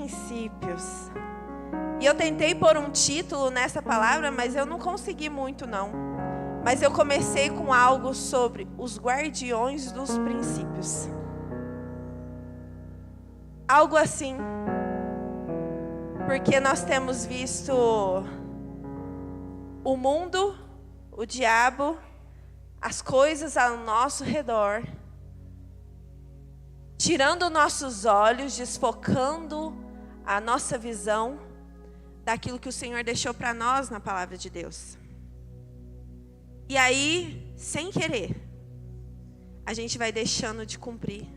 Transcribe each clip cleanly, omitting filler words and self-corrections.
princípios. E eu tentei pôr um título nessa palavra, mas eu não consegui muito não. Mas eu comecei com algo sobre os guardiões dos princípios. Algo assim. Porque nós temos visto o mundo, o diabo, as coisas ao nosso redor, tirando nossos olhos, desfocando a nossa visão daquilo que o Senhor deixou para nós na palavra de Deus. E aí, sem querer, a gente vai deixando de cumprir,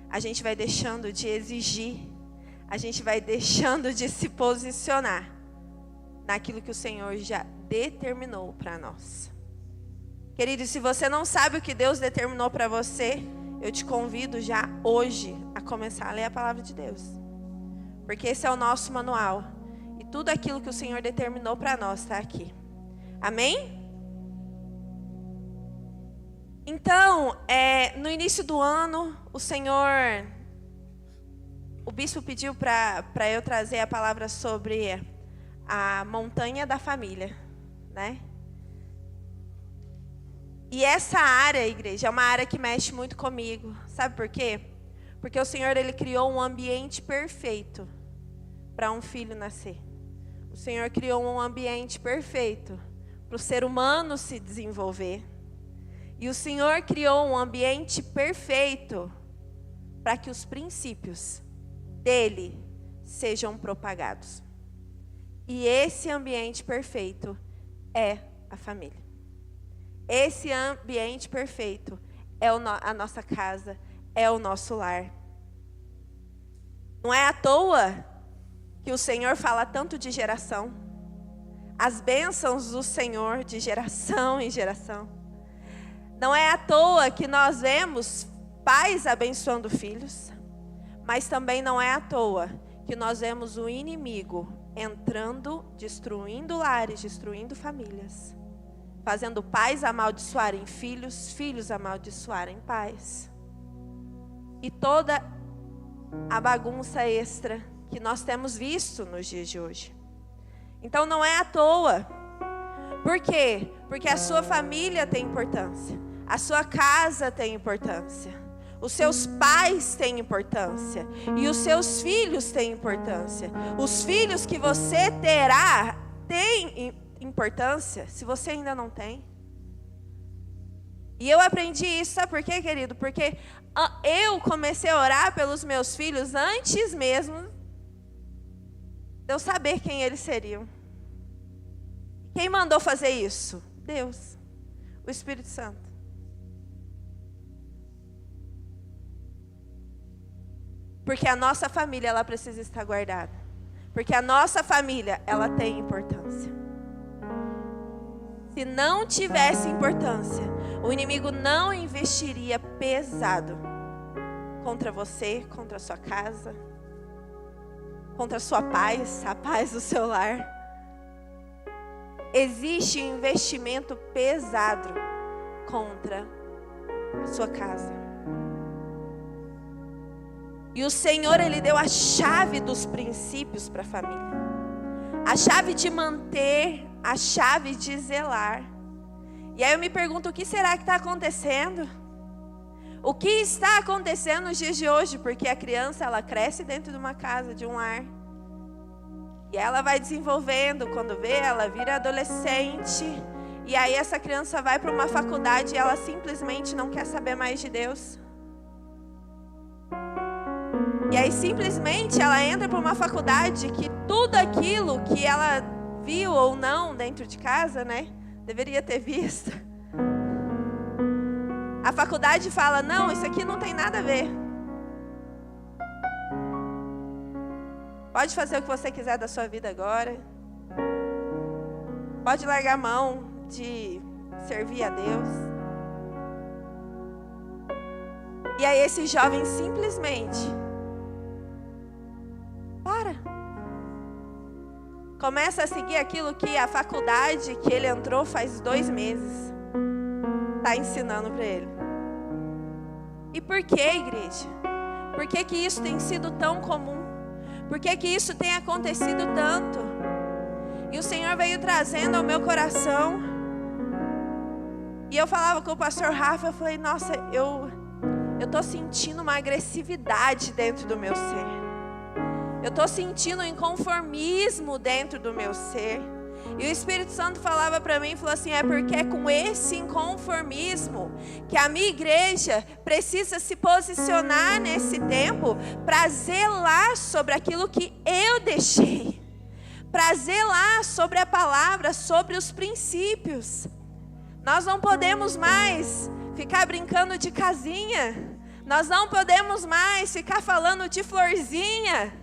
a gente vai deixando de exigir, a gente vai deixando de se posicionar naquilo que o Senhor já determinou para nós. Querido, se você não sabe o que Deus determinou para você, eu te convido já hoje a começar a ler a palavra de Deus. Porque esse é o nosso manual. E tudo aquilo que o Senhor determinou para nós está aqui. Amém? Então, no início do ano, o bispo pediu para eu trazer a palavra sobre a montanha da família, né? E essa área, igreja, é uma área que mexe muito comigo. Sabe por quê? Porque o Senhor, Ele criou um ambiente perfeito para um filho nascer. O Senhor criou um ambiente perfeito para o ser humano se desenvolver. E o Senhor criou um ambiente perfeito para que os princípios dele sejam propagados. E esse ambiente perfeito é a família. Esse ambiente perfeito é a nossa casa, é o nosso lar. Não é à toa que o Senhor fala tanto de geração. As bênçãos do Senhor de geração em geração. Não é à toa que nós vemos pais abençoando filhos. Mas também não é à toa que nós vemos o inimigo entrando, destruindo lares, destruindo famílias. Fazendo pais amaldiçoarem filhos, filhos amaldiçoarem pais. E toda a bagunça extra que nós temos visto nos dias de hoje. Então não é à toa. Por quê? Porque a sua família tem importância. A sua casa tem importância. Os seus pais têm importância. E os seus filhos têm importância. Os filhos que você terá têm importância, se você ainda não tem. E eu aprendi isso, sabe por quê, querido? Porque eu comecei a orar pelos meus filhos antes mesmo de eu saber quem eles seriam. Quem mandou fazer isso? Deus, o Espírito Santo. Porque a nossa família, ela precisa estar guardada. Porque a nossa família, ela tem importância. Se não tivesse importância, o inimigo não investiria pesado contra você, contra a sua casa, contra a sua paz, a paz do seu lar. Existe um investimento pesado contra a sua casa. E o Senhor, Ele deu a chave dos princípios para a família. A chave de manter, a chave de zelar. E aí eu me pergunto, o que será que está acontecendo? O que está acontecendo nos dias de hoje? Porque a criança, ela cresce dentro de uma casa, de um lar. E ela vai desenvolvendo, quando vê, ela vira adolescente. E aí essa criança vai para uma faculdade e ela simplesmente não quer saber mais de Deus. E aí simplesmente ela entra para uma faculdade que tudo aquilo que ela viu ou não dentro de casa, né, deveria ter visto. A faculdade fala, não, isso aqui não tem nada a ver. Pode fazer o que você quiser da sua vida agora. Pode largar a mão de servir a Deus. E aí esse jovem simplesmente começa a seguir aquilo que a faculdade que ele entrou faz 2 meses está ensinando para ele. E por que, igreja? Por que isso tem sido tão comum? Por que que isso tem acontecido tanto? E o Senhor veio trazendo ao meu coração. E eu falava com o pastor Rafa, eu falei, nossa, eu tô sentindo uma agressividade dentro do meu ser. Eu tô sentindo um inconformismo dentro do meu ser. E o Espírito Santo falava para mim, falou assim, é porque é com esse inconformismo que a minha igreja precisa se posicionar nesse tempo para zelar sobre aquilo que eu deixei. Para zelar sobre a palavra, sobre os princípios. Nós não podemos mais ficar brincando de casinha. Nós não podemos mais ficar falando de florzinha.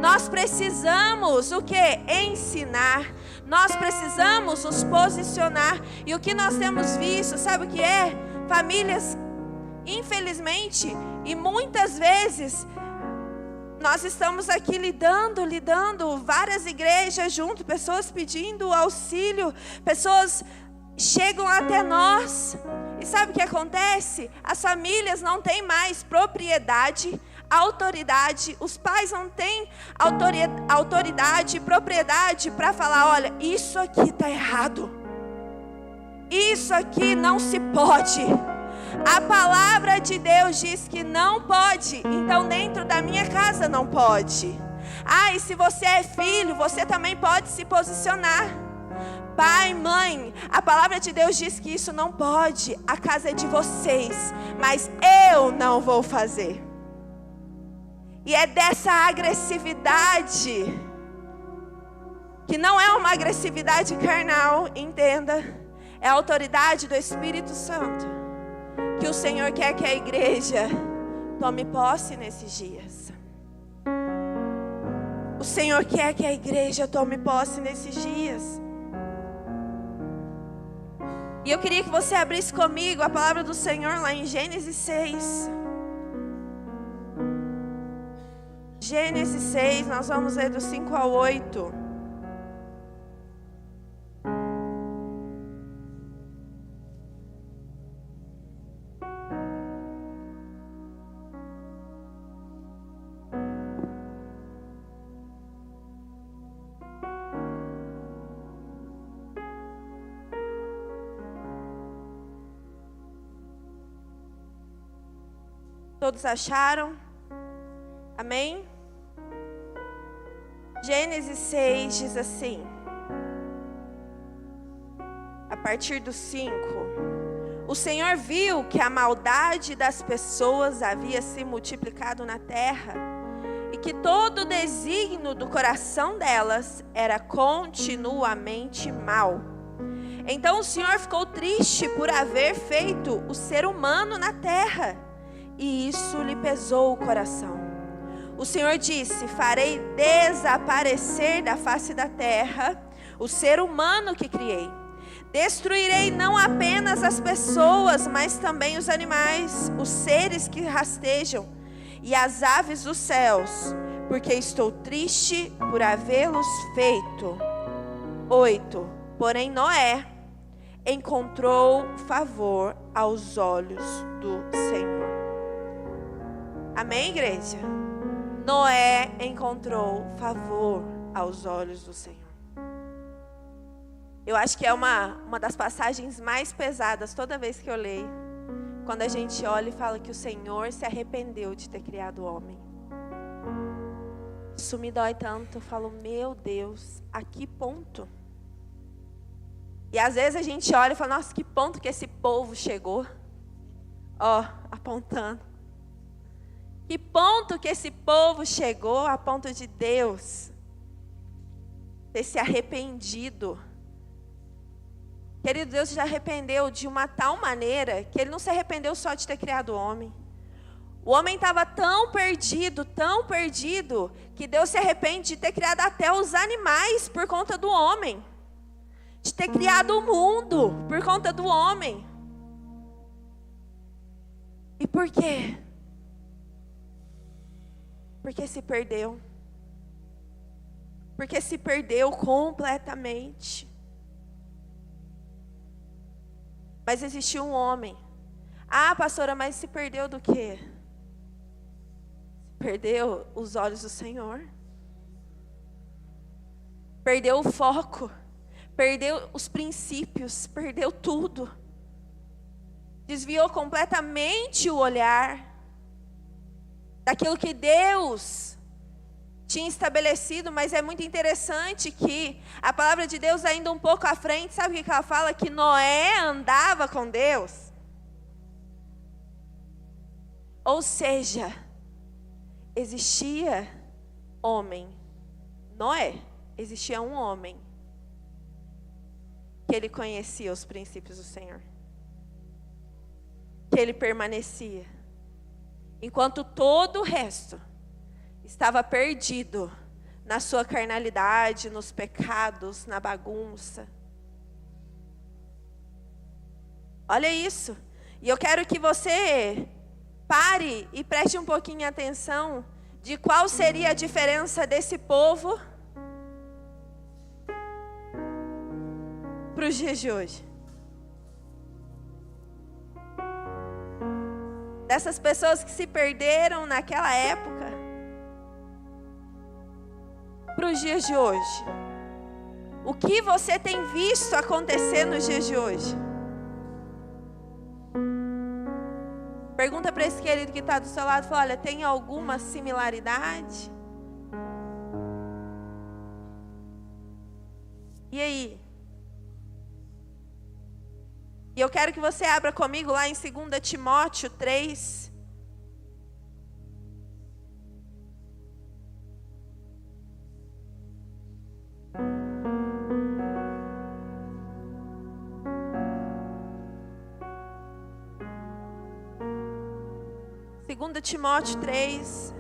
Nós precisamos o quê? Ensinar. Nós precisamos nos posicionar. E o que nós temos visto, sabe o que é? Famílias, infelizmente, e muitas vezes, nós estamos aqui lidando, várias igrejas junto, pessoas pedindo auxílio, pessoas chegam até nós. E sabe o que acontece? As famílias não têm mais propriedade, autoridade, os pais não têm autoridade, propriedade para falar, olha, isso aqui está errado. Isso aqui não se pode. A palavra de Deus diz que não pode, então dentro da minha casa não pode. Ah, e se você é filho, você também pode se posicionar. Pai, mãe, a palavra de Deus diz que isso não pode. A casa é de vocês, mas eu não vou fazer. E é dessa agressividade, que não é uma agressividade carnal, entenda, é a autoridade do Espírito Santo, que o Senhor quer que a igreja tome posse nesses dias. O Senhor quer que a igreja tome posse nesses dias. E eu queria que você abrisse comigo a palavra do Senhor lá em Gênesis 6. Gênesis 6, nós vamos ler do 5 ao 8. Todos acharam? Amém? Gênesis 6 diz assim, a partir do 5. O Senhor viu que a maldade das pessoas havia se multiplicado na terra e que todo o desígnio do coração delas era continuamente mal. Então o Senhor ficou triste por haver feito o ser humano na terra, e isso lhe pesou o coração. O Senhor disse, farei desaparecer da face da terra o ser humano que criei. Destruirei não apenas as pessoas, mas também os animais, os seres que rastejam e as aves dos céus, porque estou triste por havê-los feito. 8. Porém Noé encontrou favor aos olhos do Senhor. Amém, igreja? Noé encontrou favor aos olhos do Senhor. Eu acho que é uma das passagens mais pesadas toda vez que eu leio. Quando a gente olha e fala que o Senhor se arrependeu de ter criado o homem. Isso me dói tanto. Eu falo, meu Deus, a que ponto? E às vezes a gente olha e fala, nossa, que ponto que esse povo chegou. Ó, apontando. Que ponto que esse povo chegou a ponto de Deus ter se arrependido. Querido, Deus já arrependeu de uma tal maneira que Ele não se arrependeu só de ter criado o homem. O homem estava tão perdido, que Deus se arrepende de ter criado até os animais por conta do homem. De ter criado o mundo por conta do homem. E por quê? Porque se perdeu. Porque se perdeu completamente. Mas existiu um homem. Ah, pastora, mas se perdeu do quê? Se perdeu os olhos do Senhor. Perdeu o foco. Perdeu os princípios. Perdeu tudo. Desviou completamente o olhar daquilo que Deus tinha estabelecido. Mas é muito interessante que a palavra de Deus, ainda um pouco à frente, sabe o que ela fala? Que Noé andava com Deus. Ou seja, existia homem, Noé, existia um homem que ele conhecia os princípios do Senhor, que ele permanecia, enquanto todo o resto estava perdido na sua carnalidade, nos pecados, na bagunça. Olha isso. E eu quero que você pare e preste um pouquinho atenção de qual seria a diferença desse povo para os dias de hoje. Dessas pessoas que se perderam naquela época para os dias de hoje. O que você tem visto acontecer nos dias de hoje? Pergunta para esse querido que está do seu lado, fala, olha, tem alguma similaridade? E aí? E eu quero que você abra comigo lá em 2 Timóteo 3. Segunda Timóteo 3,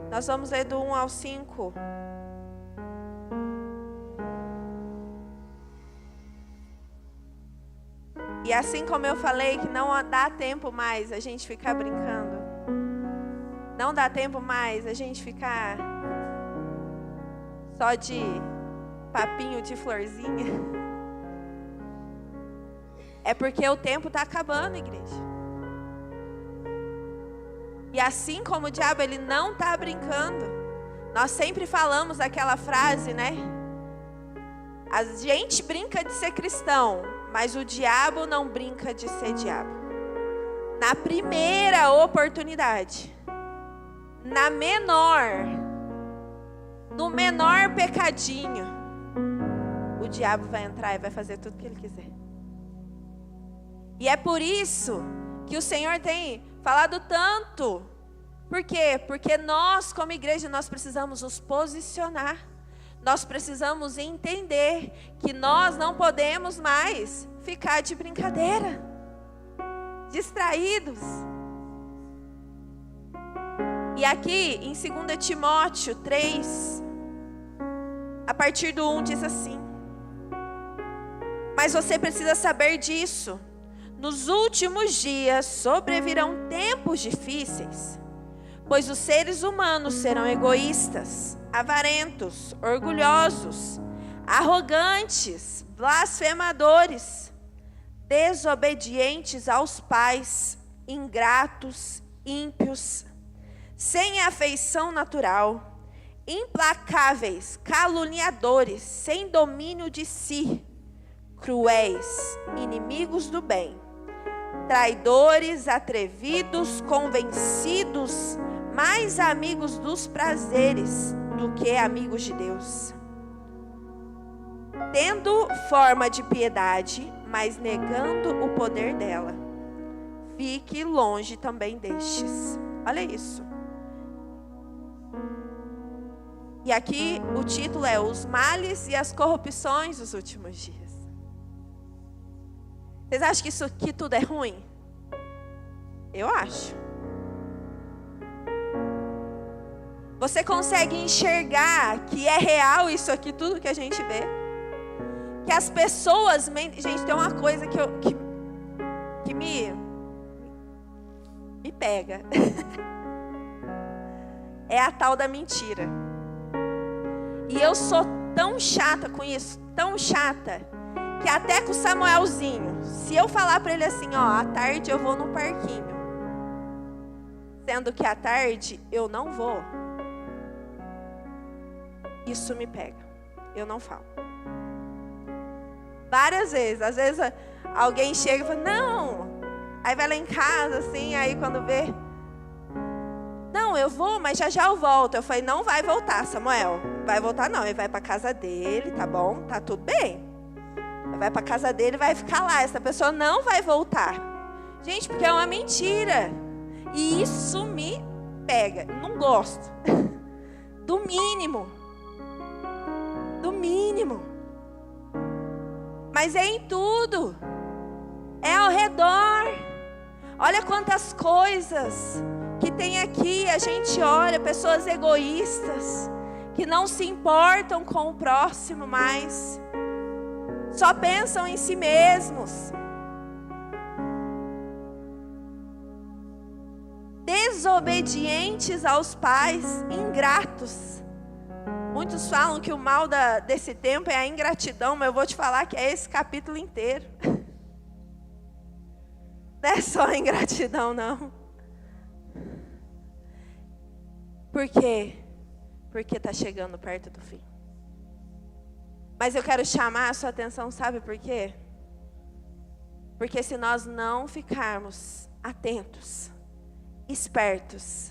nós vamos ler do 1 ao 5. E assim como eu falei que não dá tempo mais a gente ficar brincando, não dá tempo mais a gente ficar só de papinho de florzinha, é porque o tempo está acabando, igreja. E assim como o diabo, ele não está brincando. Nós sempre falamos aquela frase, né? A gente brinca de ser cristão, mas o diabo não brinca de ser diabo. Na primeira oportunidade, no menor pecadinho, o diabo vai entrar e vai fazer tudo o que ele quiser. E é por isso que o Senhor tem falado tanto. Por quê? Porque nós, como igreja, nós precisamos nos posicionar. Nós precisamos entender que nós não podemos mais ficar de brincadeira, distraídos. E aqui em 2 Timóteo 3, a partir do 1 diz assim: mas você precisa saber disso. Nos últimos dias sobrevirão tempos difíceis, pois os seres humanos serão egoístas, avarentos, orgulhosos, arrogantes, blasfemadores, desobedientes aos pais, ingratos, ímpios, sem afeição natural, implacáveis, caluniadores, sem domínio de si, cruéis, inimigos do bem, traidores, atrevidos, convencidos, mais amigos dos prazeres do que amigos de Deus, tendo forma de piedade, mas negando o poder dela. Fique longe também destes. Olha isso. E aqui o título é Os Males e as Corrupções dos Últimos Dias. Vocês acham que isso aqui tudo é ruim? Eu acho. Você consegue enxergar que é real isso aqui, tudo que a gente vê? Que as pessoas... Gente, tem uma coisa que me pega. É a tal da mentira. E eu sou tão chata com isso, tão chata, que até com o Samuelzinho, se eu falar para ele assim, ó, à tarde eu vou no parquinho, você sendo que à tarde eu não vou, isso me pega. Eu não falo. Várias vezes. Às vezes alguém chega e fala, não. Aí vai lá em casa, assim, aí quando vê, não, eu vou, mas já eu volto. Eu falei, não vai voltar, Samuel. Não vai voltar não, ele vai para casa dele, tá bom? Tá tudo bem. Ele vai para casa dele, vai ficar lá. Essa pessoa não vai voltar. Gente, porque é uma mentira. E isso me pega. Não gosto. Do mínimo. Do mínimo. Mas é em tudo. É ao redor. Olha quantas coisas que tem aqui. A gente olha, pessoas egoístas, que não se importam com o próximo mais. Só pensam em si mesmos. Desobedientes aos pais, ingratos. Muitos falam que o mal desse tempo é a ingratidão, mas eu vou te falar que é esse capítulo inteiro. Não é só a ingratidão, não. Por quê? Porque está chegando perto do fim. Mas eu quero chamar a sua atenção, sabe por quê? Porque se nós não ficarmos atentos, espertos,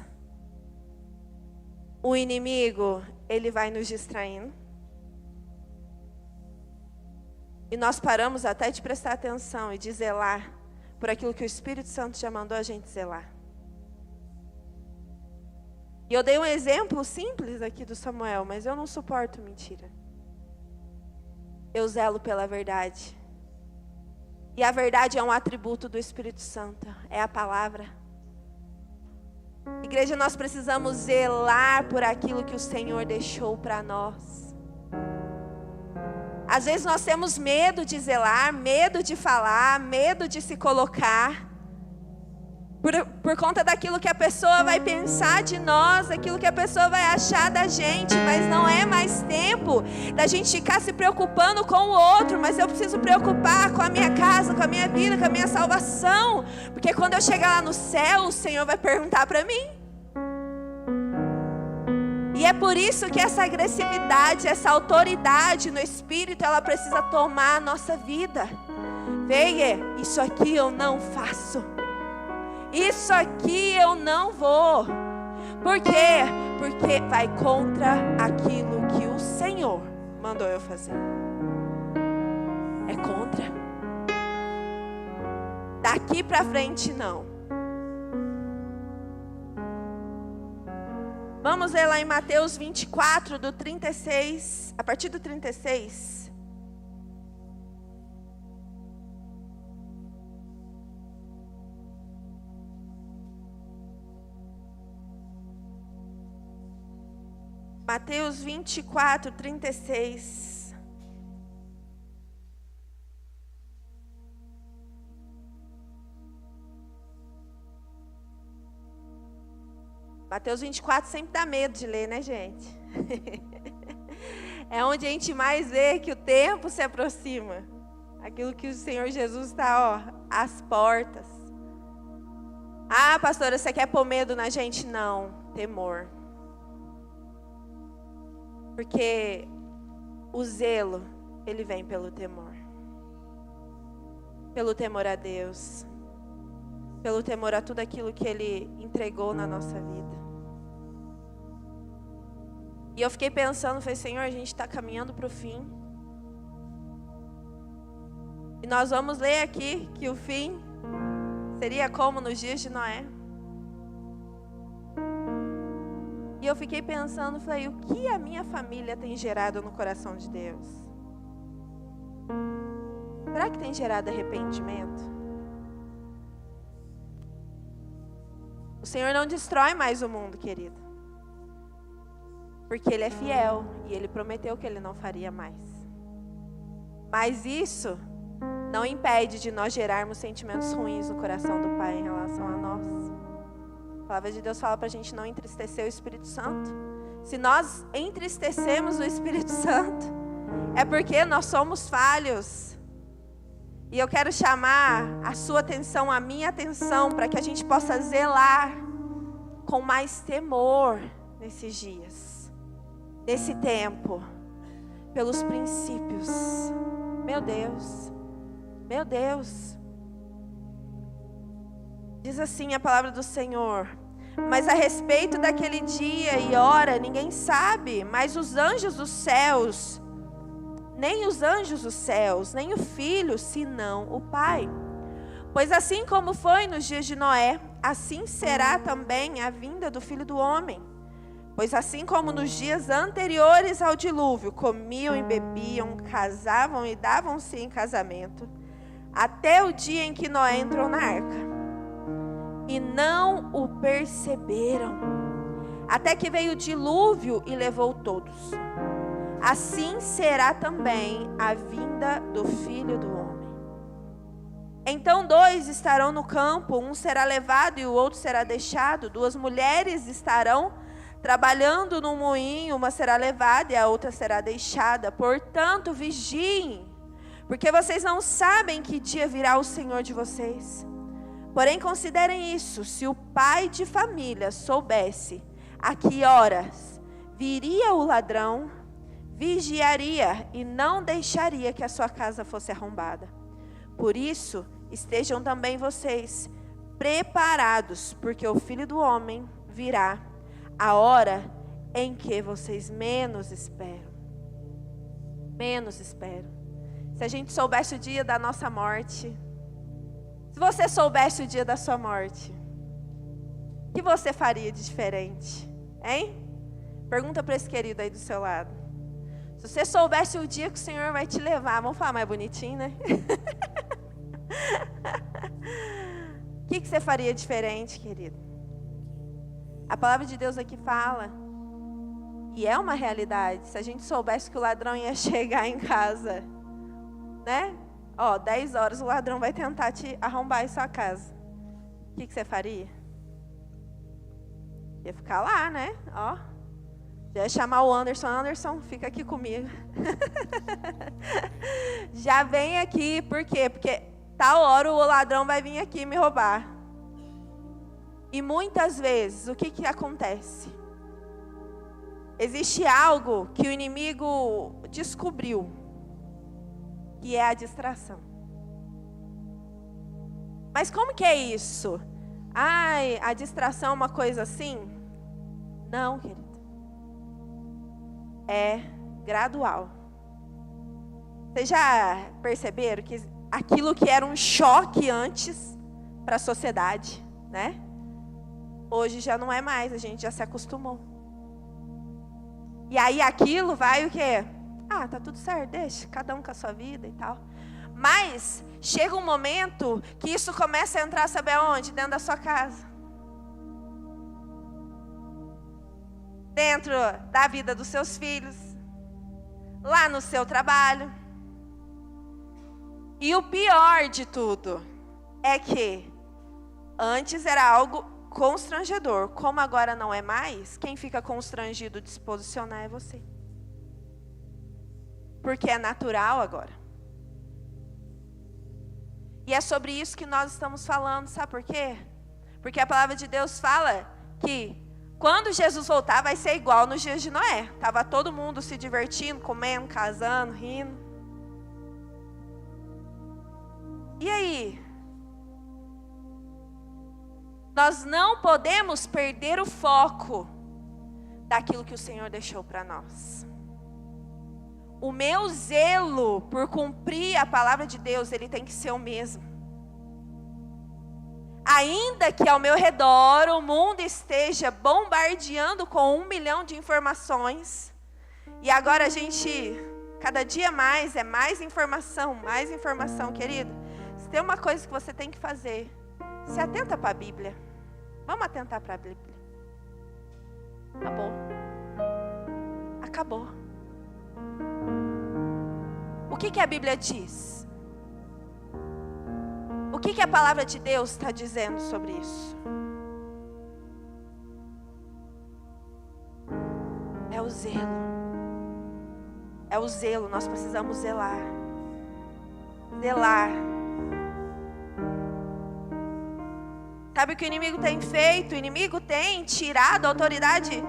o inimigo, ele vai nos distraindo. E nós paramos até de prestar atenção e de zelar por aquilo que o Espírito Santo já mandou a gente zelar. E eu dei um exemplo simples aqui do Samuel, mas eu não suporto mentira. Eu zelo pela verdade. E a verdade é um atributo do Espírito Santo, é a palavra. Igreja, nós precisamos zelar por aquilo que o Senhor deixou para nós. Às vezes nós temos medo de zelar, medo de falar, medo de se colocar. Por conta daquilo que a pessoa vai pensar de nós, daquilo que a pessoa vai achar da gente. Mas não é mais tempo da gente ficar se preocupando com o outro. Mas eu preciso preocupar com a minha casa, com a minha vida, com a minha salvação. Porque quando eu chegar lá no céu, o Senhor vai perguntar para mim. E é por isso que essa agressividade, essa autoridade no Espírito, ela precisa tomar a nossa vida. Veja, isso aqui eu não faço. Isso aqui eu não vou. Por quê? Porque vai contra aquilo que o Senhor mandou eu fazer. É contra. Daqui para frente não. Vamos ler lá em Mateus 24, do 36, a partir do 36. Mateus 24, 36. Mateus 24 sempre dá medo de ler, né, gente? É onde a gente mais vê que o tempo se aproxima. Aquilo que o Senhor Jesus está, às portas. Ah, pastora, você quer pôr medo na gente? Não, temor. Porque o zelo, ele vem pelo temor. Pelo temor a Deus. Pelo temor a tudo aquilo que Ele entregou na nossa vida. E eu fiquei pensando, falei, Senhor, a gente está caminhando para o fim. E nós vamos ler aqui que o fim seria como nos dias de Noé. E eu fiquei pensando, falei, o que a minha família tem gerado no coração de Deus? Será que tem gerado arrependimento? O Senhor não destrói mais o mundo, querido. Porque Ele é fiel e Ele prometeu que Ele não faria mais. Mas isso não impede de nós gerarmos sentimentos ruins no coração do Pai em relação a nós. A palavra de Deus fala para a gente não entristecer o Espírito Santo. Se nós entristecemos o Espírito Santo, é porque nós somos falhos. E eu quero chamar a sua atenção, a minha atenção, para que a gente possa zelar com mais temor nesses dias, nesse tempo, pelos princípios. Meu Deus, meu Deus. Diz assim a palavra do Senhor: mas a respeito daquele dia e hora ninguém sabe, mas os anjos dos céus, nem os anjos dos céus, nem o Filho, senão o Pai. Pois assim como foi nos dias de Noé, assim será também a vinda do Filho do Homem. Pois assim como nos dias anteriores ao dilúvio, comiam e bebiam, casavam e davam-se em casamento, até o dia em que Noé entrou na arca. E não o perceberam, até que veio o dilúvio e levou todos. Assim será também a vinda do Filho do Homem. Então 2 estarão no campo, um será levado e o outro será deixado. 2 mulheres estarão trabalhando no moinho, uma será levada e a outra será deixada. Portanto, vigiem, porque vocês não sabem que dia virá o Senhor de vocês. Porém, considerem isso: se o pai de família soubesse a que horas viria o ladrão, vigiaria e não deixaria que a sua casa fosse arrombada. Por isso, estejam também vocês preparados, porque o Filho do Homem virá a hora em que vocês menos esperam. Menos esperam. Se a gente soubesse o dia da nossa morte, se você soubesse o dia da sua morte, o que você faria de diferente? Hein? Pergunta para esse querido aí do seu lado. Se você soubesse o dia que o Senhor vai te levar, vamos falar mais bonitinho, né? O que você faria diferente, querido? A palavra de Deus aqui fala, e é uma realidade. Se a gente soubesse que o ladrão ia chegar em casa, né? 10 horas o ladrão vai tentar te arrombar em sua casa. O que você faria? Ia ficar lá, né? Já ia chamar o Anderson. Anderson, fica aqui comigo. Já vem aqui, por quê? Porque tal hora o ladrão vai vir aqui me roubar. E muitas vezes, o que acontece? Existe algo que o inimigo descobriu, que é a distração. Mas como que é isso? A distração é uma coisa assim? Não, querido. É gradual. Vocês já perceberam que aquilo que era um choque antes para a sociedade, né? Hoje já não é mais, a gente já se acostumou. E aí aquilo vai o quê? Tá tudo certo, deixa, cada um com a sua vida e tal. Mas chega um momento que isso começa a entrar, sabe aonde? Dentro da sua casa. Dentro da vida dos seus filhos. Lá no seu trabalho. E o pior de tudo é que antes era algo constrangedor. Como agora não é mais, quem fica constrangido de se posicionar é você. Porque é natural agora. E é sobre isso que nós estamos falando, sabe por quê? Porque a palavra de Deus fala que quando Jesus voltar vai ser igual nos dias de Noé. Estava todo mundo se divertindo, comendo, casando, rindo. E aí? Nós não podemos perder o foco daquilo que o Senhor deixou para nós. O meu zelo por cumprir a palavra de Deus, ele tem que ser o mesmo. Ainda que ao meu redor o mundo esteja bombardeando com 1 milhão de informações, e agora a gente, cada dia mais, é mais informação, querido. Se tem uma coisa que você tem que fazer, se atenta para a Bíblia. Vamos atentar para a Bíblia. Acabou. O que a Bíblia diz? O que a palavra de Deus está dizendo sobre isso? É o zelo. É o zelo, nós precisamos zelar. Zelar. Sabe o que o inimigo tem feito? O inimigo tem tirado a autoridade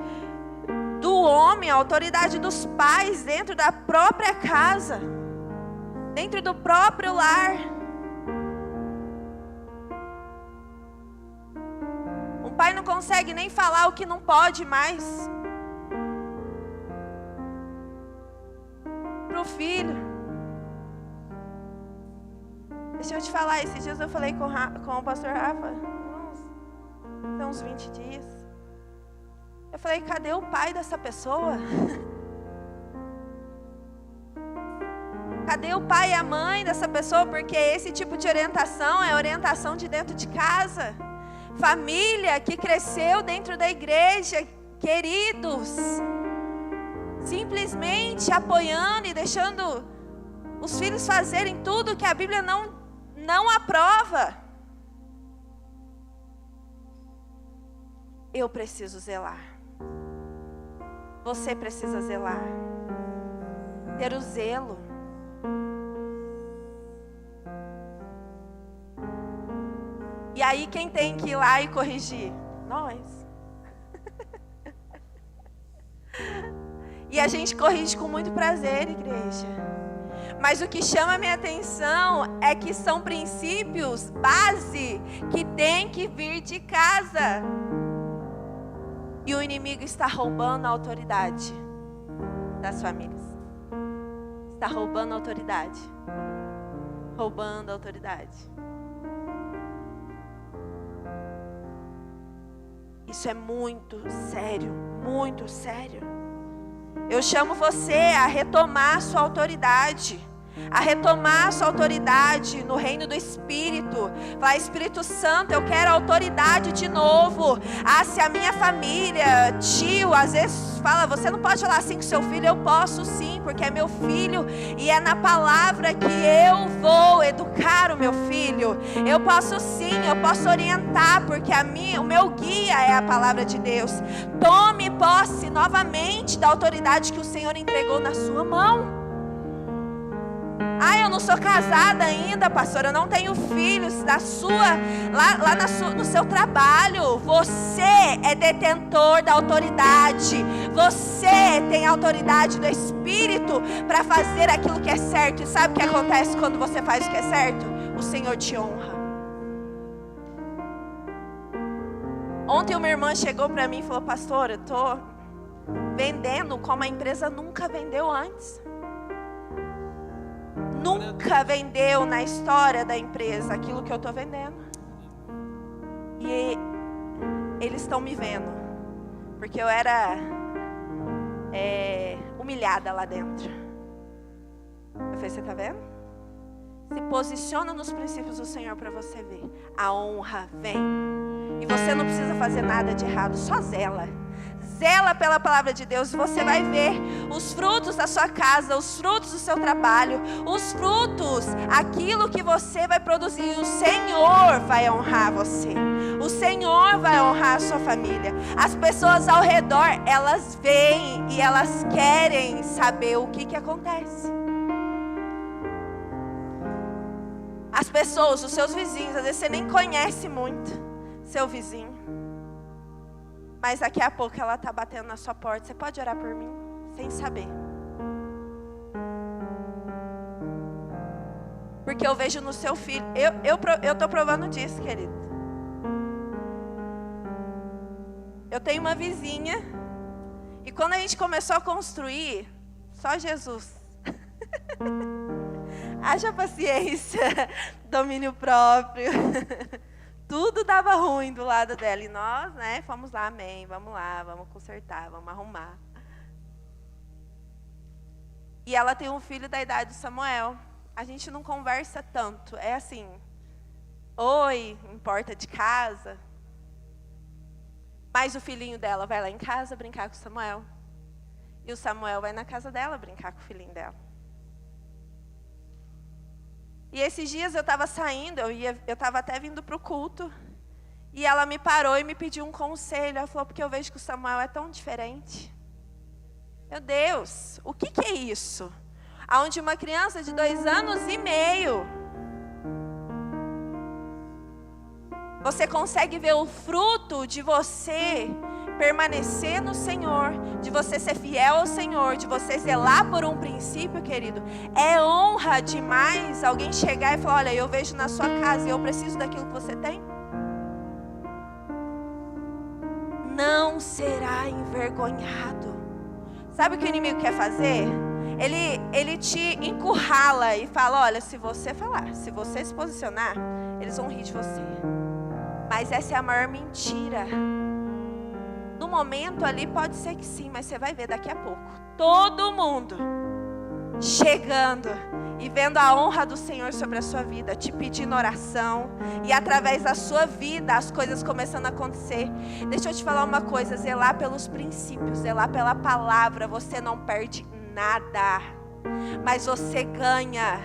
do homem, a autoridade dos pais dentro da própria casa, dentro do próprio lar. Um pai não consegue nem falar o que não pode mais pro filho. Deixa eu te falar, esses dias eu falei com o pastor Rafa, uns 20 dias. Eu falei, cadê o pai dessa pessoa? Cadê o pai e a mãe dessa pessoa? Porque esse tipo de orientação é orientação de dentro de casa. Família que cresceu dentro da igreja, queridos, simplesmente apoiando e deixando os filhos fazerem tudo que a Bíblia não aprova. Eu preciso zelar. Você precisa zelar. Ter o zelo. E aí quem tem que ir lá e corrigir? Nós. E a gente corrige com muito prazer, igreja. Mas o que chama a minha atenção é que são princípios base que tem que vir de casa. E o inimigo está roubando a autoridade das famílias. Está roubando a autoridade. Roubando a autoridade. Isso é muito sério, muito sério. Eu chamo você a retomar a sua autoridade. A retomar a sua autoridade no reino do Espírito. Falar, Espírito Santo, eu quero autoridade de novo. Ah, se a minha família, tio, às vezes fala, você não pode falar assim com seu filho. Eu posso sim, porque é meu filho. E é na palavra que eu vou educar o meu filho. Eu posso sim, eu posso orientar, porque o meu guia é a palavra de Deus. Tome posse novamente da autoridade que o Senhor entregou na sua mão. Ah, eu não sou casada ainda, pastora, eu não tenho filhos. No seu trabalho, você é detentor da autoridade. Você tem a autoridade do Espírito para fazer aquilo que é certo. E sabe o que acontece quando você faz o que é certo? O Senhor te honra. Ontem uma irmã chegou para mim e falou, pastora, eu estou vendendo como a empresa nunca vendeu antes. Nunca vendeu na história da empresa aquilo que eu estou vendendo. E eles estão me vendo. Porque eu era humilhada lá dentro. Eu falei, você está vendo? Se posiciona nos princípios do Senhor para você ver. A honra vem. E você não precisa fazer nada de errado, só zela. Zela pela palavra de Deus, você vai ver os frutos da sua casa, os frutos do seu trabalho, os frutos, aquilo que você vai produzir. O Senhor vai honrar você, o Senhor vai honrar a sua família. As pessoas ao redor, elas veem e elas querem saber o que acontece. As pessoas, os seus vizinhos, às vezes você nem conhece muito seu vizinho. Mas daqui a pouco ela está batendo na sua porta. Você pode orar por mim? Sem saber. Porque eu vejo no seu filho. Eu estou provando disso, querido. Eu tenho uma vizinha. E quando a gente começou a construir, só Jesus. Haja paciência, domínio próprio. Tudo dava ruim do lado dela. E nós, fomos lá, amém. Vamos lá, vamos consertar, vamos arrumar. E ela tem um filho da idade do Samuel. A gente não conversa tanto. É assim, oi, em porta de casa. Mas o filhinho dela vai lá em casa brincar com o Samuel. E o Samuel vai na casa dela brincar com o filhinho dela. E esses dias eu estava saindo, eu estava até vindo para o culto. E ela me parou e me pediu um conselho. Ela falou, porque eu vejo que o Samuel é tão diferente. Meu Deus, o que é isso? Onde uma criança de 2 anos e meio Você consegue ver o fruto de você permanecer no Senhor, de você ser fiel ao Senhor, de você zelar por um princípio, querido. É honra demais alguém chegar e falar: olha, eu vejo na sua casa e eu preciso daquilo que você tem. Não será envergonhado. Sabe o que o inimigo quer fazer? Ele te encurrala e fala: olha, se você falar, se você se posicionar, eles vão rir de você. Mas essa é a maior mentira. No momento ali pode ser que sim, mas você vai ver daqui a pouco todo mundo chegando e vendo a honra do Senhor sobre a sua vida, te pedindo oração, e através da sua vida as coisas começando a acontecer. Deixa eu te falar uma coisa: zelar pelos princípios, zelar pela palavra, você não perde nada, mas você ganha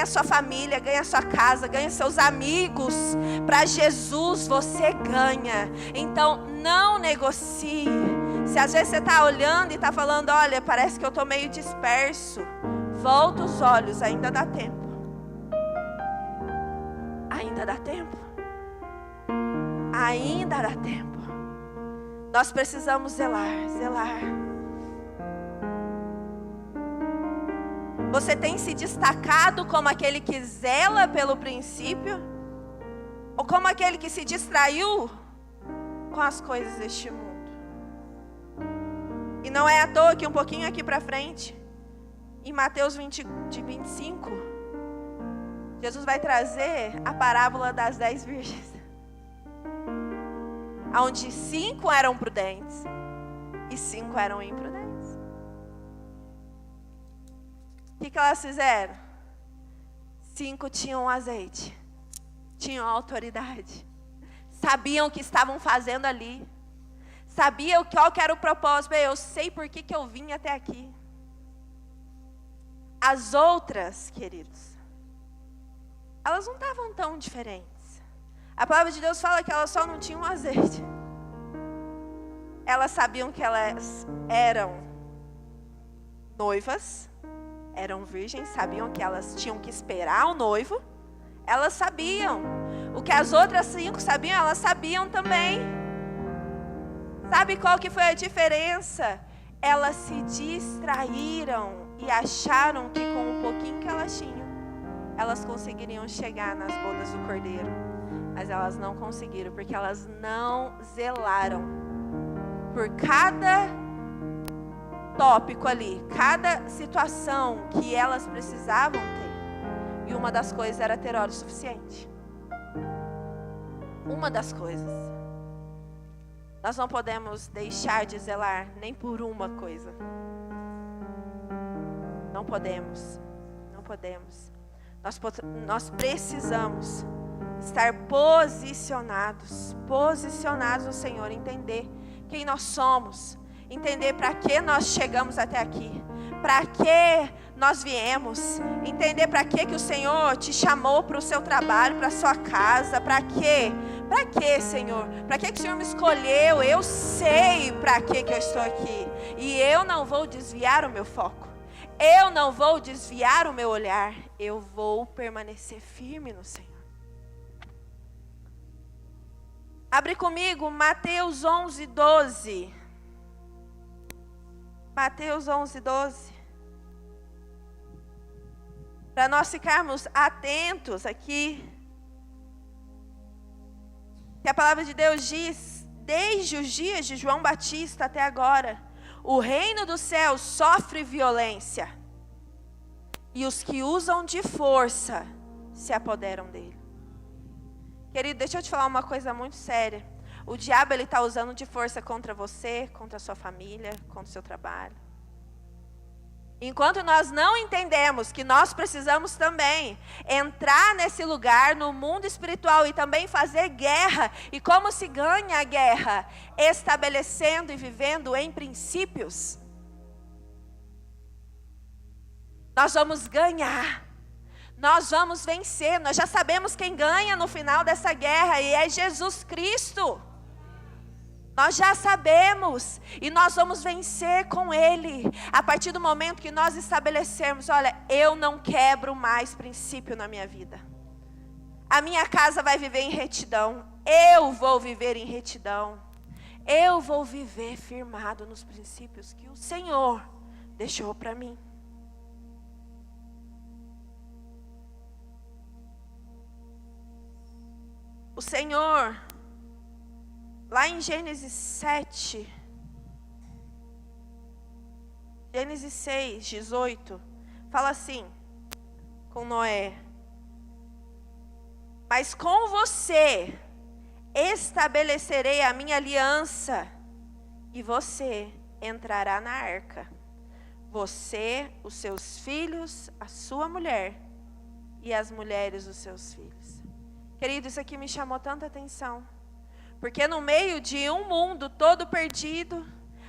sua família, ganha sua casa, ganha seus amigos. Para Jesus você ganha. Então não negocie. Se às vezes você está olhando e está falando: olha, parece que eu estou meio disperso, volta os olhos, ainda dá tempo. Ainda dá tempo. Ainda dá tempo. Nós precisamos zelar. Você tem se destacado como aquele que zela pelo princípio? Ou como aquele que se distraiu com as coisas deste mundo? E não é à toa que um pouquinho aqui para frente, em Mateus 25, Jesus vai trazer a parábola das 10 virgens, onde 5 eram prudentes e 5 eram imprudentes. O que elas fizeram? 5 tinham azeite, tinham autoridade, sabiam o que estavam fazendo ali, sabiam qual que era o propósito. Eu sei por que eu vim até aqui. As outras, queridos, elas não estavam tão diferentes. A palavra de Deus fala que elas só não tinham azeite. Elas sabiam que elas eram noivas, eram virgens, sabiam que elas tinham que esperar o noivo. Elas sabiam. O que as outras 5 sabiam, elas sabiam também. Sabe qual que foi a diferença? Elas se distraíram e acharam que com o pouquinho que elas tinham, elas conseguiriam chegar nas bodas do Cordeiro. Mas elas não conseguiram, porque elas não zelaram por cada tópico ali, cada situação que elas precisavam ter. E uma das coisas era ter óleo suficiente. Uma das coisas. Nós não podemos deixar de zelar nem por uma coisa. Não podemos. Nós precisamos estar posicionados no Senhor, entender quem nós somos, entender para que nós chegamos até aqui, para que nós viemos, entender para que o Senhor te chamou para o seu trabalho, para a sua casa. Para quê? Para que, Senhor? Para que o Senhor me escolheu? Eu sei para que eu estou aqui, e eu não vou desviar o meu foco, eu não vou desviar o meu olhar, eu vou permanecer firme no Senhor. Abre comigo Mateus 11:12. Mateus 11:12. Para nós ficarmos atentos aqui. Que a palavra de Deus diz: desde os dias de João Batista até agora, o reino dos céus sofre violência, e os que usam de força se apoderam dele. Querido, deixa eu te falar uma coisa muito séria. O diabo, ele está usando de força contra você, contra a sua família, contra o seu trabalho. Enquanto nós não entendemos que nós precisamos também entrar nesse lugar, no mundo espiritual, e também fazer guerra. E como se ganha a guerra? Estabelecendo e vivendo em princípios. Nós vamos ganhar. Nós vamos vencer. Nós já sabemos quem ganha no final dessa guerra, e é Jesus Cristo. Nós já sabemos, e nós vamos vencer com Ele, a partir do momento que nós estabelecermos: olha, eu não quebro mais princípio na minha vida. A minha casa vai viver em retidão. Eu vou viver em retidão. Eu vou viver firmado nos princípios que o Senhor deixou para mim. O Senhor, lá em Gênesis 7, Gênesis 6, 18, fala assim com Noé: mas com você estabelecerei a minha aliança, e você entrará na arca. Você, os seus filhos, a sua mulher e as mulheres dos seus filhos. Querido, isso aqui me chamou tanta atenção. Porque no meio de um mundo todo perdido,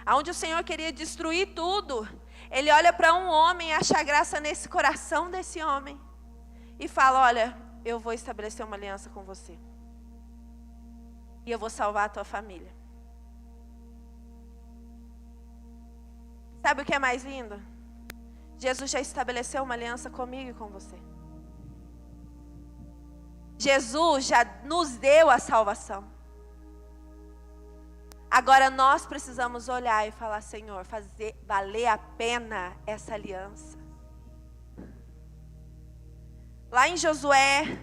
onde o Senhor queria destruir tudo, Ele olha para um homem e acha graça nesse coração desse homem. E fala: olha, eu vou estabelecer uma aliança com você. E eu vou salvar a tua família. Sabe o que é mais lindo? Jesus já estabeleceu uma aliança comigo e com você. Jesus já nos deu a salvação. Agora nós precisamos olhar e falar: Senhor, fazer valer a pena essa aliança. Lá em Josué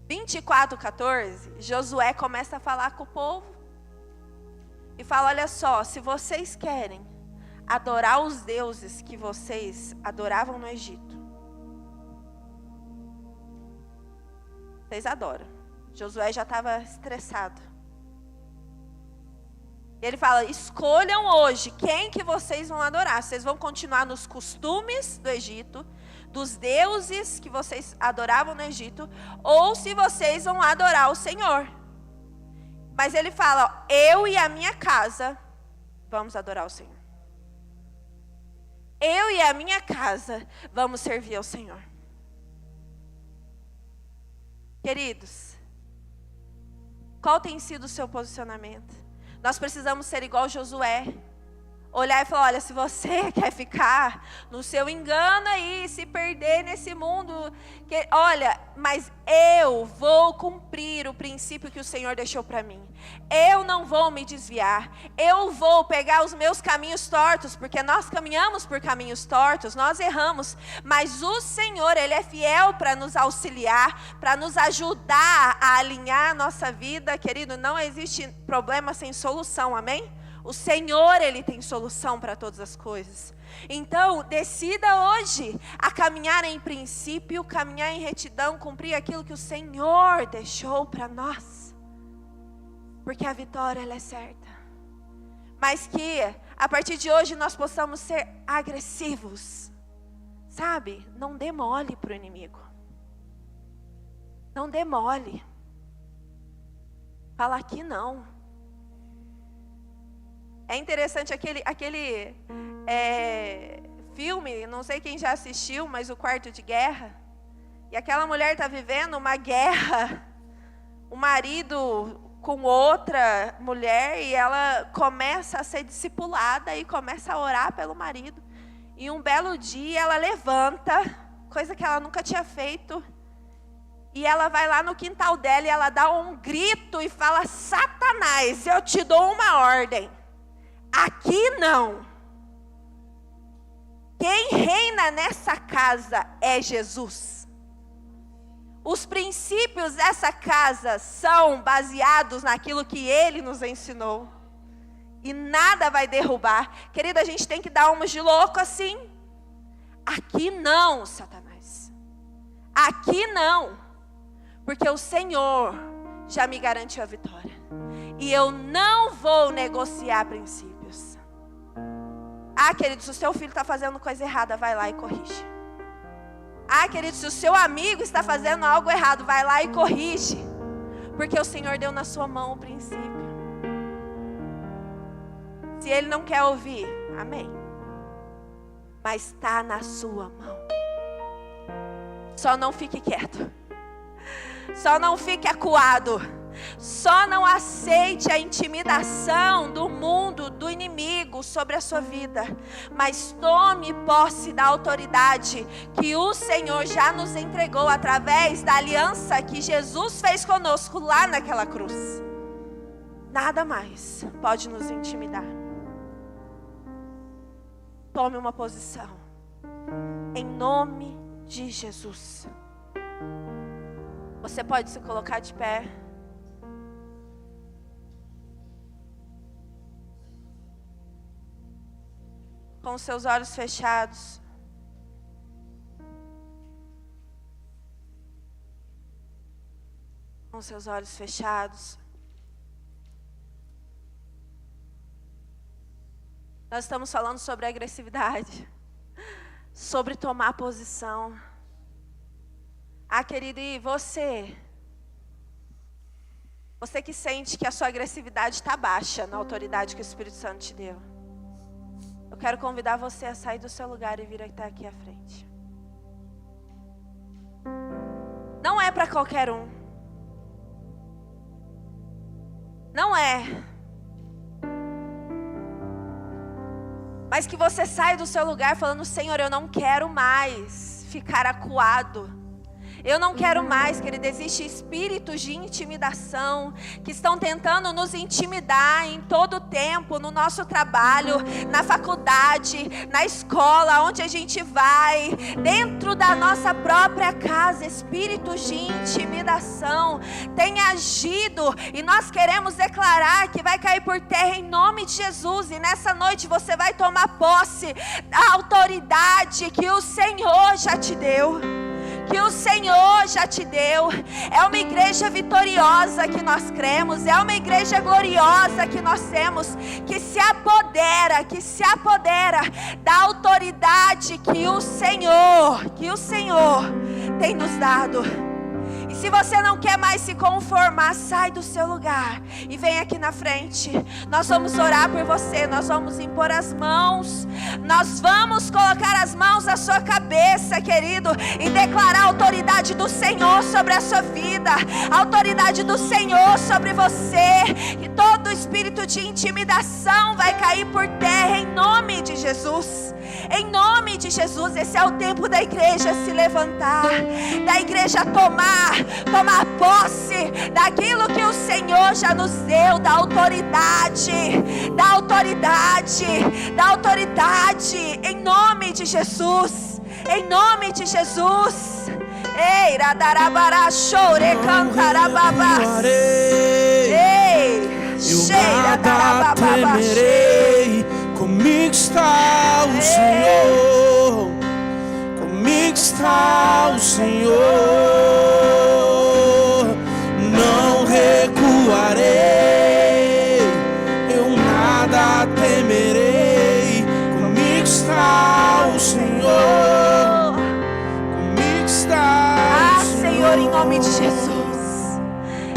24:14, Josué começa a falar com o povo. E fala: olha só, se vocês querem adorar os deuses que vocês adoravam no Egito, vocês adoram. Josué já estava estressado. E ele fala: escolham hoje quem que vocês vão adorar. Vocês vão continuar nos costumes do Egito, dos deuses que vocês adoravam no Egito, ou se vocês vão adorar o Senhor. Mas ele fala: eu e a minha casa vamos adorar o Senhor. Eu e a minha casa vamos servir ao Senhor. Queridos, qual tem sido o seu posicionamento? Nós precisamos ser igual Josué. Olhar e falar: olha, se você quer ficar no seu engano aí, se perder nesse mundo, olha, mas eu vou cumprir o princípio que o Senhor deixou para mim. Eu não vou me desviar. Eu vou pegar os meus caminhos tortos, porque nós caminhamos por caminhos tortos, nós erramos. Mas o Senhor, Ele é fiel para nos auxiliar, para nos ajudar a alinhar a nossa vida. Querido, não existe problema sem solução, amém? O Senhor, Ele tem solução para todas as coisas. Então, decida hoje a caminhar em princípio, caminhar em retidão, cumprir aquilo que o Senhor deixou para nós. Porque a vitória, ela é certa. Mas que, a partir de hoje, nós possamos ser agressivos. Sabe? Não dê mole para o inimigo. Não dê mole. Fala aqui não. É interessante aquele filme, não sei quem já assistiu, mas o Quarto de Guerra. E aquela mulher está vivendo uma guerra, o marido com outra mulher, e ela começa a ser discipulada e começa a orar pelo marido. E um belo dia ela levanta, coisa que ela nunca tinha feito, e ela vai lá no quintal dela e ela dá um grito e fala: Satanás, eu te dou uma ordem. Aqui não. Quem reina nessa casa é Jesus. Os princípios dessa casa são baseados naquilo que Ele nos ensinou. E nada vai derrubar. Querida, a gente tem que dar umas de louco assim. Aqui não, Satanás. Aqui não. Porque o Senhor já me garantiu a vitória. E eu não vou negociar princípios. Ah, querido, se o seu filho está fazendo coisa errada, vai lá e corrige. Ah, querido, se o seu amigo está fazendo algo errado, vai lá e corrige. Porque o Senhor deu na sua mão o princípio. Se Ele não quer ouvir, amém. Mas está na sua mão. Só não fique quieto. Só não fique acuado. Só não aceite a intimidação do mundo, do inimigo sobre a sua vida, mas tome posse da autoridade que o Senhor já nos entregou através da aliança que Jesus fez conosco lá naquela cruz. Nada mais pode nos intimidar. Tome uma posição, em nome de Jesus. Você pode se colocar de pé. Com os seus olhos fechados. Com os seus olhos fechados. Nós estamos falando sobre agressividade, sobre tomar posição. Querido, e você que sente que a sua agressividade está baixa na autoridade que o Espírito Santo te deu, eu quero convidar você a sair do seu lugar e vir até aqui à frente. Não é para qualquer um. Não é. Mas que você saia do seu lugar falando: Senhor, eu não quero mais ficar acuado. Eu não quero mais, querido. Existem espíritos de intimidação que estão tentando nos intimidar em todo o tempo, no nosso trabalho, na faculdade, na escola, onde a gente vai, dentro da nossa própria casa. Espíritos de intimidação têm agido e nós queremos declarar que vai cair por terra em nome de Jesus. E nessa noite você vai tomar posse da autoridade que o Senhor já te deu. Que o Senhor já te deu. É uma igreja vitoriosa que nós cremos. É uma igreja gloriosa que nós temos, que se apodera da autoridade que o Senhor tem nos dado. E se você não quer mais se conformar, sai do seu lugar e vem aqui na frente. Nós vamos orar por você, nós vamos impor as mãos, nós vamos colocar as mãos na sua cabeça, querido, e declarar a autoridade do Senhor sobre a sua vida, a autoridade do Senhor sobre você, e todo espírito de intimidação vai cair por terra em nome de Jesus. Em nome de Jesus. Esse é o tempo da igreja se levantar, da igreja tomar posse daquilo que o Senhor já nos deu, da autoridade, em nome de Jesus, em nome de Jesus. Ei, radarabara, chore, cantarababás. Ei, cheira, temerei. Comigo está o Senhor, comigo está o Senhor, não recuarei, eu nada temerei. Comigo está o Senhor, comigo está o Senhor. Senhor, em nome de Jesus.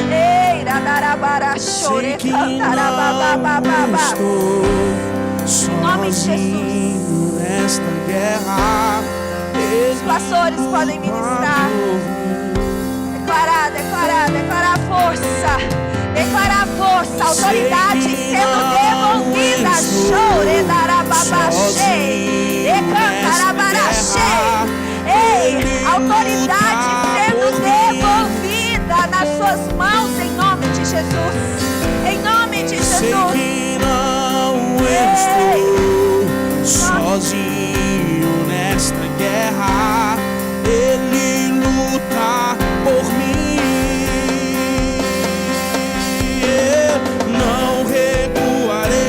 Ei, radarabara, chore, cantarababás. Sozinho nesta guerra. Os pastores podem ministrar. Declarar força. Declarar força, autoridade sendo devolvida. Chore, darababaxê. Decantarabaxê. Ei, autoridade sendo devolvida nas suas mãos em nome de Jesus. Em nome de Jesus. Estou sozinho nesta guerra, Ele luta por mim. Eu não recuarei,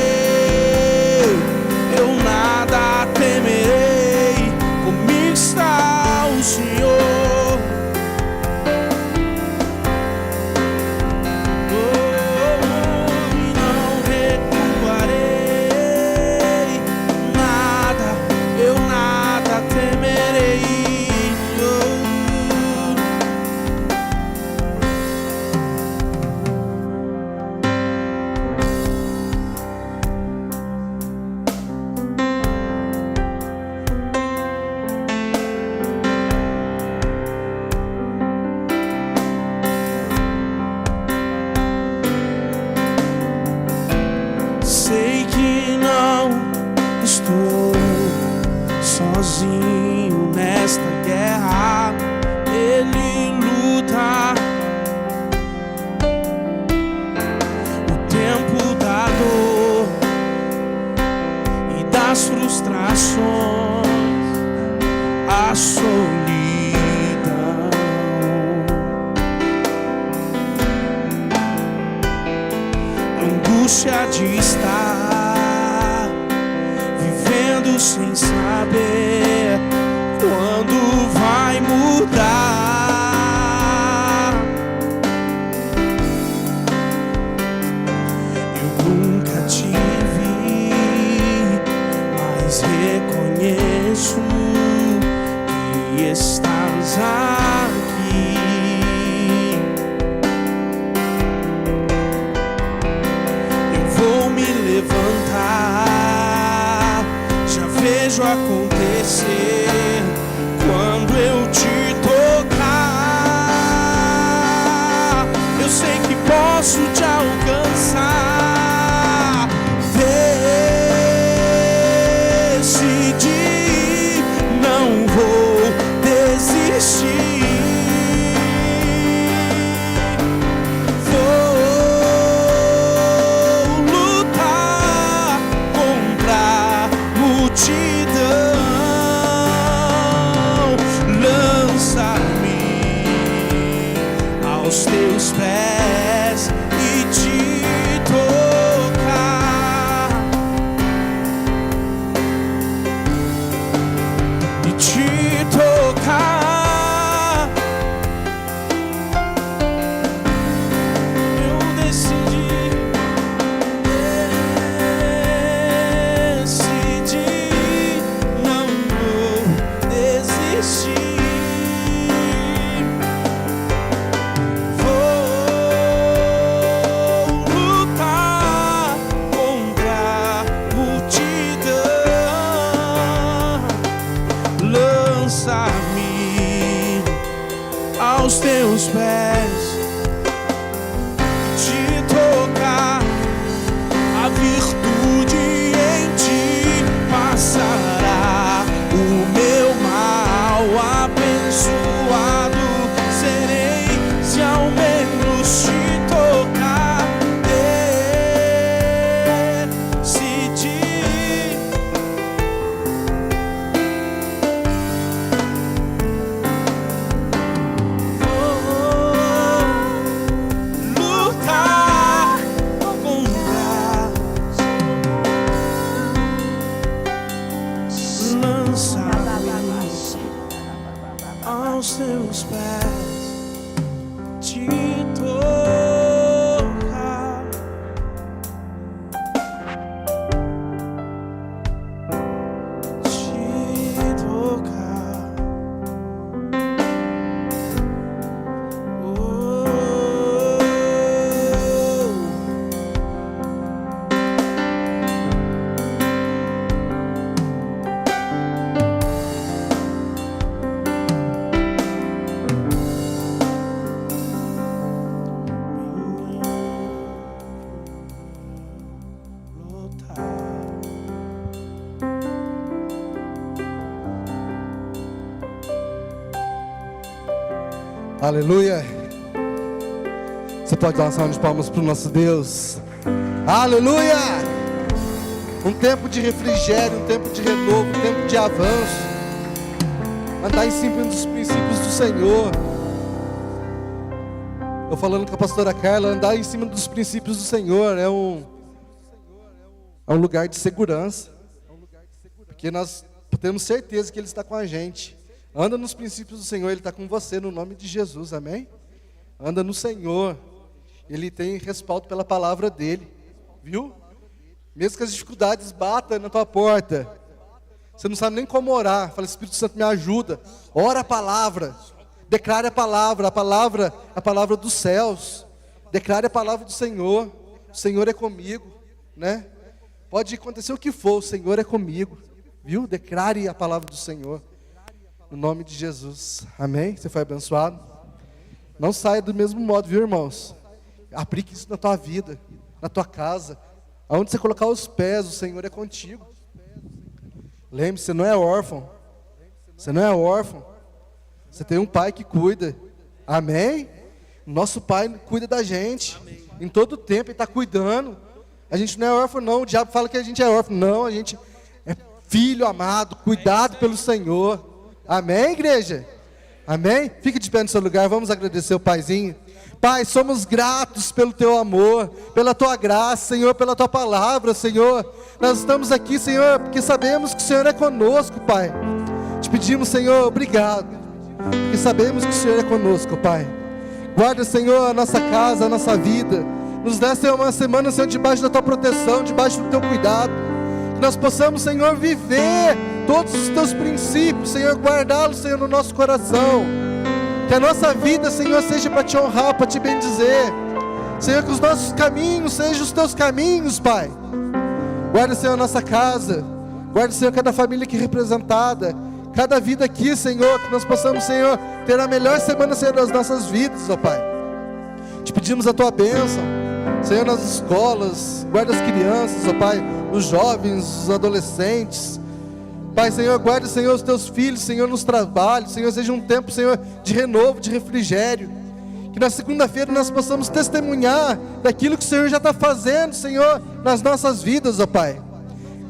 as frustrações, a solidão, angústia de estar vivendo sem saber quando vai mudar. Eu nunca te vi, mas reconheço que estás aqui. Eu vou me levantar, já vejo acontecer quando eu te tocar. Eu sei que posso te alcançar. Decidi, não vou desistir. Vou lutar contra a multidão. Lança-me aos teus pés e te tocar. E te tocar. Eu decidi, não vou desistir. Vou lutar contra a multidão. Lança-me aos teus pés, te tocar. A virtude em ti passará, o meu mal abençoado serei se ao menos te tocar. Decidi, vou lutar contra. Lança-me aos teus pés, te tocar. Te tocar. Aleluia. Você pode dar uma salva de palmas para o nosso Deus. Aleluia. Um tempo de refrigério, um tempo de renovo, um tempo de avanço. Andar em cima dos princípios do Senhor. Eu falando com a pastora Carla, andar em cima dos princípios do Senhor é um lugar de segurança. Porque nós temos certeza que Ele está com a gente. Anda nos princípios do Senhor, Ele está com você, no nome de Jesus, amém? Anda no Senhor, Ele tem respaldo pela palavra dEle, viu? Mesmo que as dificuldades batam na tua porta, você não sabe nem como orar, fala, Espírito Santo me ajuda, ora a palavra, declare a palavra dos céus, declare a palavra do Senhor, o Senhor é comigo, né? Pode acontecer o que for, o Senhor é comigo, viu? Declare a palavra do Senhor. No nome de Jesus, amém? Você foi abençoado? Não saia do mesmo modo, viu, irmãos? Aplique isso na tua vida, na tua casa. Aonde você colocar os pés, o Senhor é contigo. Lembre-se, você não é órfão. Você não é órfão. Você tem um pai que cuida. Amém? Nosso pai cuida da gente. Em todo tempo ele está cuidando. A gente não é órfão não. O diabo fala que a gente é órfão. Não, a gente é filho amado, cuidado pelo Senhor. Amém, igreja? Amém? Fique de pé no seu lugar, vamos agradecer o Paizinho. Pai, somos gratos pelo Teu amor, pela Tua graça, Senhor, pela Tua palavra, Senhor. Nós estamos aqui, Senhor, porque sabemos que o Senhor é conosco, Pai. Te pedimos, Senhor, obrigado, porque sabemos que o Senhor é conosco, Pai. Guarda, Senhor, a nossa casa, a nossa vida. Nos dê, Senhor, uma semana, Senhor, debaixo da Tua proteção, debaixo do Teu cuidado. Que nós possamos, Senhor, viver todos os Teus princípios, Senhor, guardá-los, Senhor, no nosso coração. Que a nossa vida, Senhor, seja para Te honrar, para Te bendizer. Senhor, que os nossos caminhos sejam os Teus caminhos, Pai. Guarda, Senhor, a nossa casa. Guarda, Senhor, cada família aqui representada. Cada vida aqui, Senhor, que nós possamos, Senhor, ter a melhor semana, Senhor, das nossas vidas, ó Pai. Te pedimos a Tua bênção, Senhor, nas escolas. Guarda as crianças, ó Pai, os jovens, os adolescentes. Pai, Senhor, guarda, Senhor, os Teus filhos, Senhor, nos trabalhos. Senhor, seja um tempo, Senhor, de renovo, de refrigério. Que na segunda-feira nós possamos testemunhar daquilo que o Senhor já está fazendo, Senhor, nas nossas vidas, ó Pai.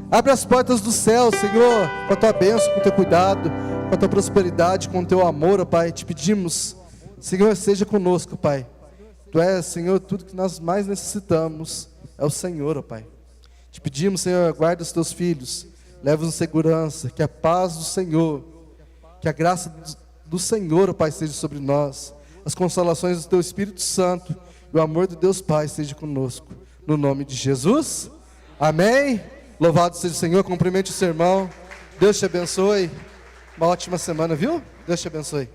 Abre as portas do céu, Senhor, com a Tua bênção, com o Teu cuidado, com a Tua prosperidade, com o Teu amor, ó Pai. Te pedimos, Senhor, seja conosco, Pai. Tu és, Senhor, tudo que nós mais necessitamos é o Senhor, ó Pai. Te pedimos, Senhor, guarda os Teus filhos, leva-os em segurança, que a paz do Senhor, que a graça do Senhor, ó Pai, seja sobre nós. As consolações do Teu Espírito Santo e o amor de Deus Pai seja conosco. No nome de Jesus, amém. Louvado seja o Senhor, cumprimente o seu irmão. Deus te abençoe. Uma ótima semana, viu? Deus te abençoe.